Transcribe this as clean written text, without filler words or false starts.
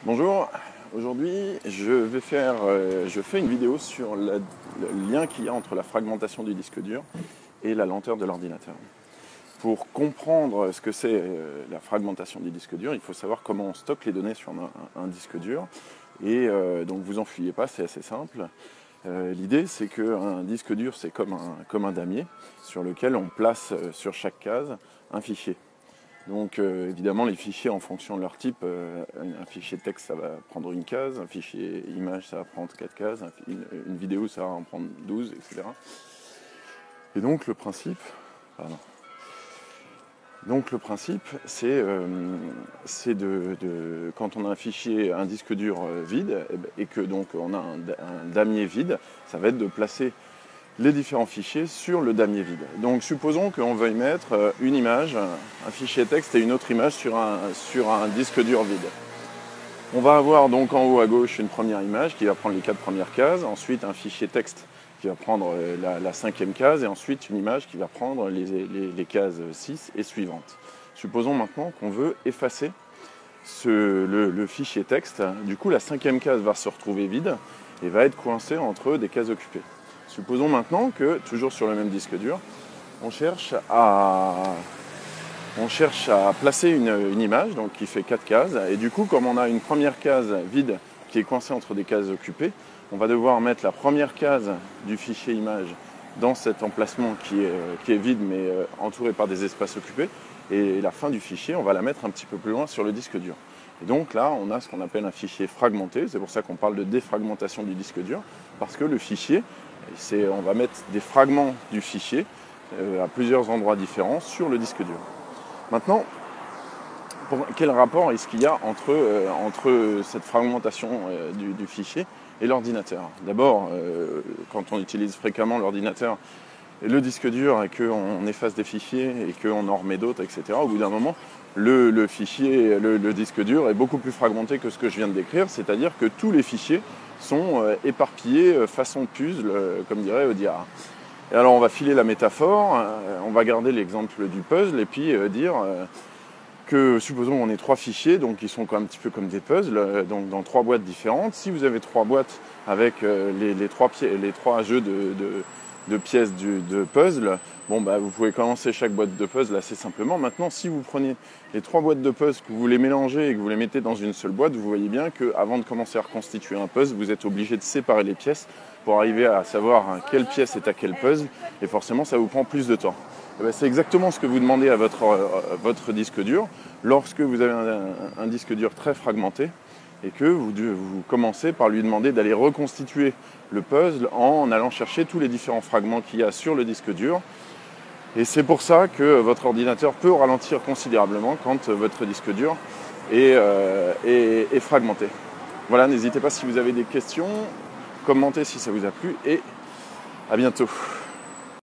Bonjour, aujourd'hui je fais une vidéo sur le lien qu'il y a entre la fragmentation du disque dur et la lenteur de l'ordinateur. Pour comprendre ce que c'est la fragmentation du disque dur, il faut savoir comment on stocke les données sur un disque dur. Et donc vous enfuyez pas, c'est assez simple. L'idée c'est qu'un disque dur c'est comme un damier sur lequel on place sur chaque case un fichier. Donc évidemment les fichiers en fonction de leur type, un fichier texte ça va prendre une case, un fichier image ça va prendre 4 cases, une vidéo ça va en prendre 12, etc. Et donc le principe, c'est quand on a un fichier, un disque dur vide, et que donc on a un damier vide, ça va être de placer les différents fichiers sur le damier vide. Donc supposons qu'on veuille mettre une image, un fichier texte et une autre image sur un disque dur vide. On va avoir donc en haut à gauche une première image qui va prendre les 4 premières cases, ensuite un fichier texte qui va prendre la 5e case et ensuite une image qui va prendre les cases 6 et suivantes. Supposons maintenant qu'on veut effacer le fichier texte. Du coup la 5e case va se retrouver vide et va être coincée entre des cases occupées. Supposons maintenant que, toujours sur le même disque dur, on cherche à placer une image donc, qui fait 4 cases. Et du coup, comme on a une première case vide qui est coincée entre des cases occupées, on va devoir mettre la première case du fichier image dans cet emplacement qui est vide mais entouré par des espaces occupés. Et la fin du fichier, on va la mettre un petit peu plus loin sur le disque dur. Et donc là, on a ce qu'on appelle un fichier fragmenté. C'est pour ça qu'on parle de défragmentation du disque dur, parce que le fichier, on va mettre des fragments du fichier à plusieurs endroits différents sur le disque dur. Maintenant, quel rapport est-ce qu'il y a entre cette fragmentation du fichier et l'ordinateur? D'abord, quand on utilise fréquemment l'ordinateur et le disque dur et qu'on efface des fichiers et qu'on en remet d'autres, etc., au bout d'un moment, le disque dur est beaucoup plus fragmenté que ce que je viens de décrire, c'est-à-dire que tous les fichiers sont éparpillés façon puzzle, comme dirait Audiard. Et alors on va filer la métaphore, on va garder l'exemple du puzzle et puis dire que supposons qu'on ait 3 fichiers, donc qui sont un petit peu comme des puzzles, donc dans 3 boîtes différentes. Si vous avez 3 boîtes avec les 3 jeux de pièces de puzzle, bon, vous pouvez commencer chaque boîte de puzzle assez simplement. Maintenant, si vous prenez les 3 boîtes de puzzle, que vous les mélangez et que vous les mettez dans une seule boîte, vous voyez bien qu'avant de commencer à reconstituer un puzzle, vous êtes obligé de séparer les pièces pour arriver à savoir quelle pièce est à quel puzzle, et forcément ça vous prend plus de temps. C'est exactement ce que vous demandez à votre disque dur lorsque vous avez un disque dur très fragmenté et que vous commencez par lui demander d'aller reconstituer le puzzle en allant chercher tous les différents fragments qu'il y a sur le disque dur. Et c'est pour ça que votre ordinateur peut ralentir considérablement quand votre disque dur est fragmenté. Voilà, n'hésitez pas si vous avez des questions, commentez si ça vous a plu et à bientôt.